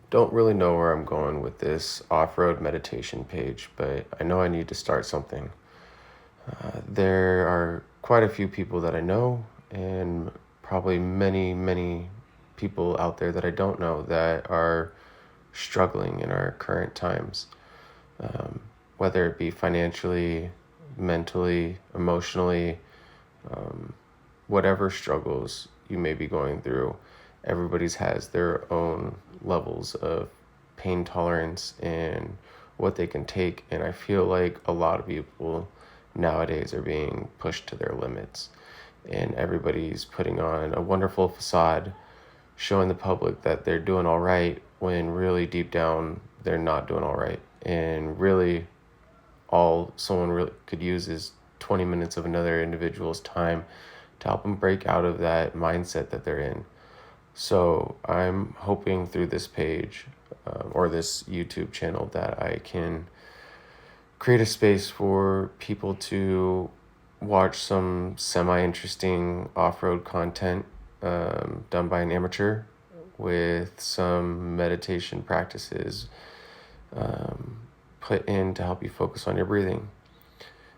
Don't really know where I'm going with this off-road meditation page, but I know I need to start something. There are quite a few people that I know, and probably many, many people out there that I don't know that are struggling in our current times, um, whether it be financially, mentally, emotionally, um, whatever struggles you may be going through. Everybody's has their own levels of pain tolerance and what they can take. And I feel like a lot of people nowadays are being pushed to their limits. And everybody's putting on a wonderful facade, showing the public that they're doing all right, when really deep down, they're not doing all right. And really, all someone really could use is 20 minutes of another individual's time to help them break out of that mindset that they're in. So I'm hoping through this page or this YouTube channel that I can create a space for people to watch some semi-interesting off-road content done by an amateur with some meditation practices um, put in to help you focus on your breathing.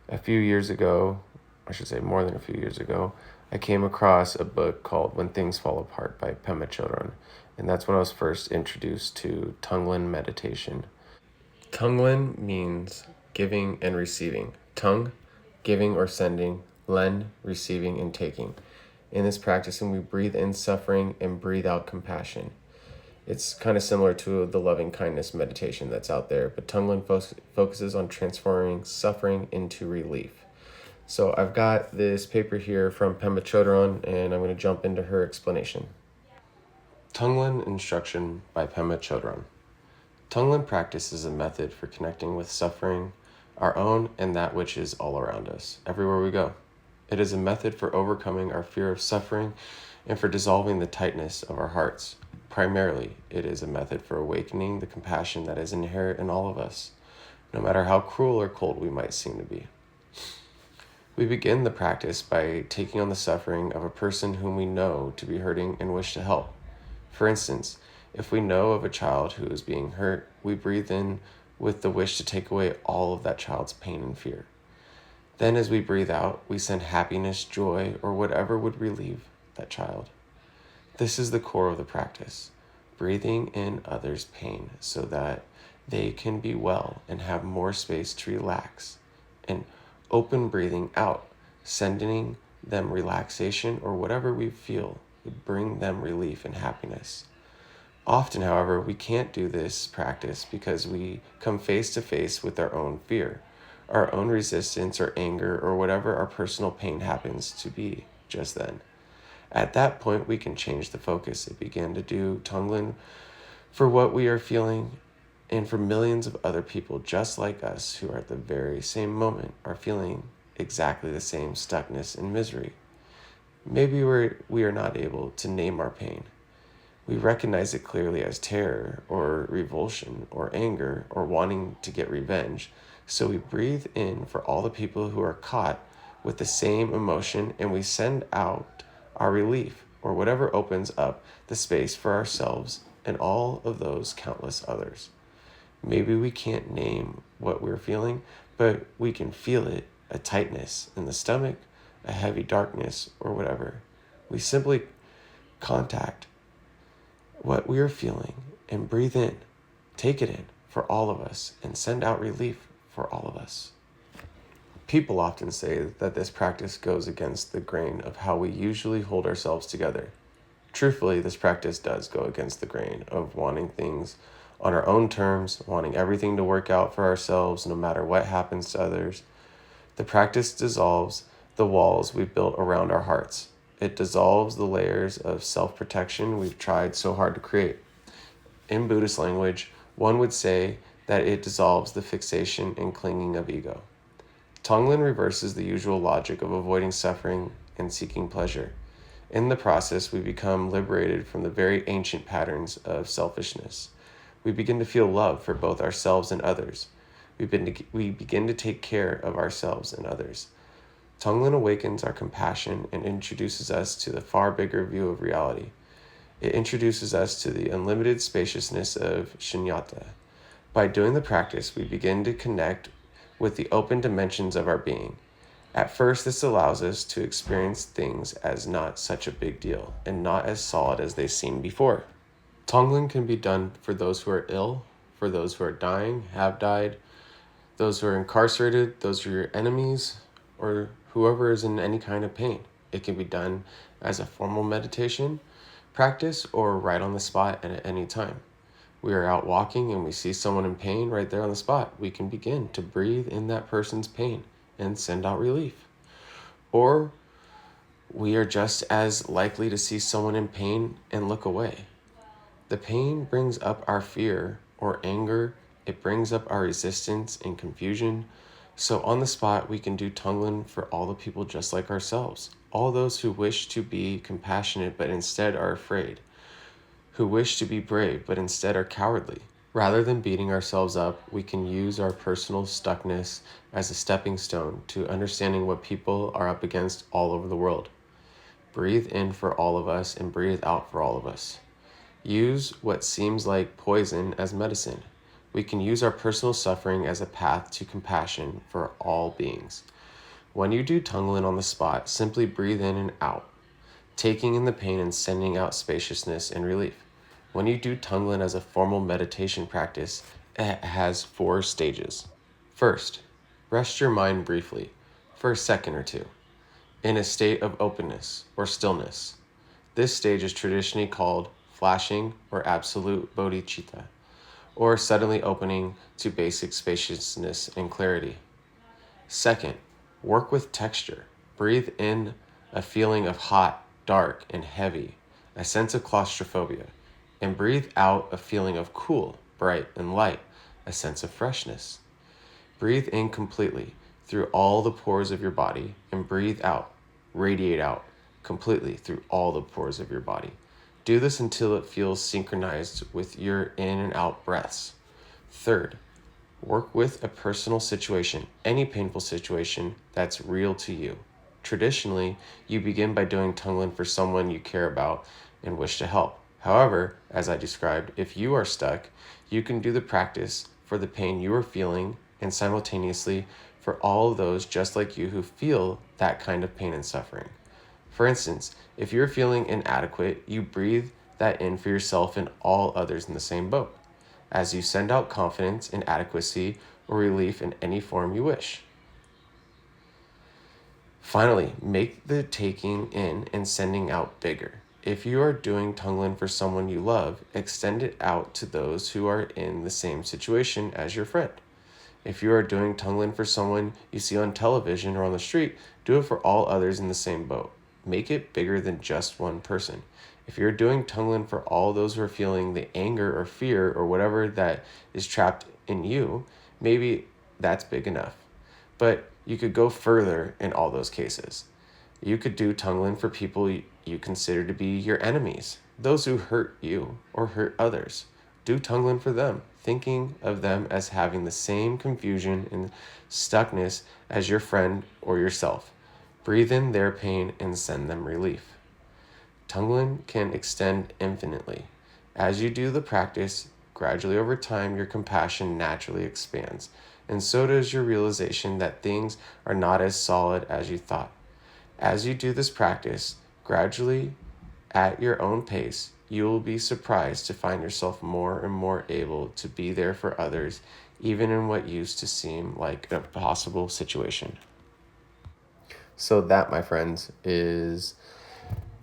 A few years ago, I should say more than a few years ago, I came across a book called When Things Fall Apart by Pema Chödrön. And that's when I was first introduced to Tonglen meditation. Tonglen means giving and receiving. Tung, giving or sending. Len, receiving and taking. In this practice, we breathe in suffering and breathe out compassion. It's kind of similar to the loving kindness meditation that's out there, but Tonglen focuses on transforming suffering into relief. So I've got this paper here from Pema Chödrön, and I'm going to jump into her explanation. Tonglen Instruction by Pema Chödrön. Tonglen practice is a method for connecting with suffering, our own and that which is all around us, everywhere we go. It is a method for overcoming our fear of suffering and for dissolving the tightness of our hearts. Primarily, it is a method for awakening the compassion that is inherent in all of us, no matter how cruel or cold we might seem to be. We begin the practice by taking on the suffering of a person whom we know to be hurting and wish to help. For instance, if we know of a child who is being hurt, we breathe in with the wish to take away all of that child's pain and fear. Then as we breathe out, we send happiness, joy, or whatever would relieve that child. This is the core of the practice, breathing in others' pain so that they can be well and have more space to relax, and open breathing out, sending them relaxation or whatever we feel would bring them relief and happiness. Often, however, we can't do this practice because we come face to face with our own fear, our own resistance or anger, or whatever our personal pain happens to be just then. At that point, we can change the focus and begin to do Tonglen for what we are feeling and for millions of other people just like us who are at the very same moment are feeling exactly the same stuckness and misery. Maybe we are not able to name our pain. We recognize it clearly as terror or revulsion or anger or wanting to get revenge. So we breathe in for all the people who are caught with the same emotion, and we send out our relief or whatever opens up the space for ourselves and all of those countless others. Maybe we can't name what we're feeling, but we can feel it, a tightness in the stomach, a heavy darkness, or whatever. We simply contact what we are feeling and breathe in, take it in for all of us, and send out relief for all of us. People often say that this practice goes against the grain of how we usually hold ourselves together. Truthfully, this practice does go against the grain of wanting things on our own terms, wanting everything to work out for ourselves no matter what happens to others. The practice dissolves the walls we've built around our hearts. It dissolves the layers of self-protection we've tried so hard to create. In Buddhist language, one would say that it dissolves the fixation and clinging of ego. Tonglen reverses the usual logic of avoiding suffering and seeking pleasure. In the process, we become liberated from the very ancient patterns of selfishness. We begin to feel love for both ourselves and others. We begin to take care of ourselves and others. Tonglen awakens our compassion and introduces us to the far bigger view of reality. It introduces us to the unlimited spaciousness of shunyata. By doing the practice, we begin to connect with the open dimensions of our being. At first, this allows us to experience things as not such a big deal and not as solid as they seemed before. Tonglen can be done for those who are ill, for those who are dying, have died, those who are incarcerated, those who are your enemies, or whoever is in any kind of pain. It can be done as a formal meditation practice or right on the spot and at any time. We are out walking and we see someone in pain right there on the spot. We can begin to breathe in that person's pain and send out relief. Or we are just as likely to see someone in pain and look away. The pain brings up our fear or anger. It brings up our resistance and confusion. So on the spot, we can do Tonglen for all the people just like ourselves. All those who wish to be compassionate but instead are afraid. Who wish to be brave but instead are cowardly. Rather than beating ourselves up, we can use our personal stuckness as a stepping stone to understanding what people are up against all over the world. Breathe in for all of us and breathe out for all of us. Use what seems like poison as medicine. We can use our personal suffering as a path to compassion for all beings. When you do Tonglen on the spot, simply breathe in and out, taking in the pain and sending out spaciousness and relief. When you do Tonglen as a formal meditation practice, it has 4 stages. First, rest your mind briefly, for a second or two, in a state of openness or stillness. This stage is traditionally called flashing or absolute bodhicitta, or suddenly opening to basic spaciousness and clarity. Second, work with texture. Breathe in a feeling of hot, dark, and heavy, a sense of claustrophobia, and breathe out a feeling of cool, bright, and light, a sense of freshness. Breathe in completely through all the pores of your body, and breathe out, radiate out completely through all the pores of your body. Do this until it feels synchronized with your in and out breaths. Third, work with a personal situation, any painful situation that's real to you. Traditionally, you begin by doing Tonglen for someone you care about and wish to help. However, as I described, if you are stuck, you can do the practice for the pain you are feeling and simultaneously for all of those just like you who feel that kind of pain and suffering. For instance, if you're feeling inadequate, you breathe that in for yourself and all others in the same boat, as you send out confidence in adequacy or relief in any form you wish. Finally, make the taking in and sending out bigger. If you are doing Tonglen for someone you love, extend it out to those who are in the same situation as your friend. If you are doing Tonglen for someone you see on television or on the street, do it for all others in the same boat. Make it bigger than just one person. If you're doing Tonglen for all those who are feeling the anger or fear or whatever that is trapped in you, maybe that's big enough. But you could go further in all those cases. You could do Tonglen for people you consider to be your enemies, those who hurt you or hurt others. Do Tonglen for them, thinking of them as having the same confusion and stuckness as your friend or yourself. Breathe in their pain and send them relief. Tonglen can extend infinitely. As you do the practice, gradually over time, your compassion naturally expands, and so does your realization that things are not as solid as you thought. As you do this practice, gradually, at your own pace, you will be surprised to find yourself more and more able to be there for others, even in what used to seem like an impossible situation. So that, my friends, is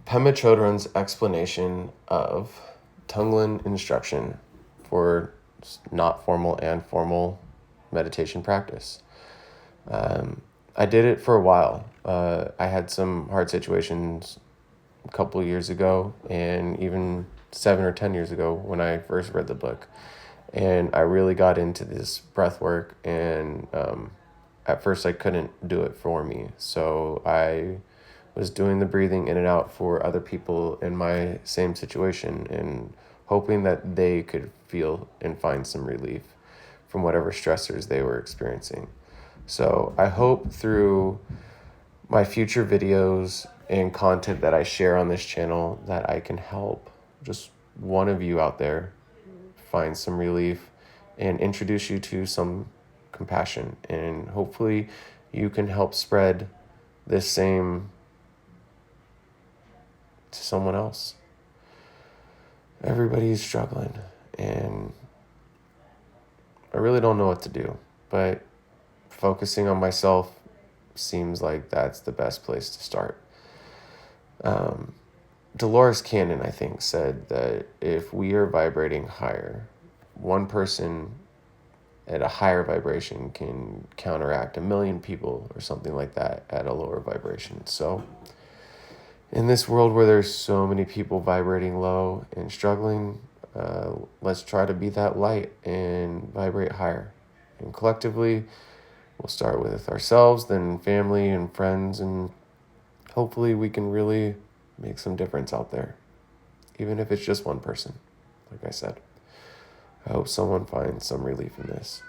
Pema Chödrön's explanation of Tonglen instruction for not formal and formal meditation practice. I did it for a while. I had some hard situations a couple of years ago, and even 7 or 10 years ago when I first read the book. And I really got into this breath work, and at first I couldn't do it for me. So I was doing the breathing in and out for other people in my same situation and hoping that they could feel and find some relief from whatever stressors they were experiencing. So I hope through my future videos and content that I share on this channel that I can help just one of you out there find some relief and introduce you to some compassion. And hopefully you can help spread this same to someone else. Everybody's struggling, and I really don't know what to do, but focusing on myself seems like that's the best place to start. Dolores Cannon, I think, said that if we are vibrating higher, one person at a higher vibration can counteract 1,000,000 people or something like that at a lower vibration. So in this world where there's so many people vibrating low and struggling, let's try to be that light and vibrate higher. And collectively, we'll start with ourselves, then family and friends, and hopefully we can really make some difference out there, even if it's just one person. Like I said, I hope someone finds some relief in this.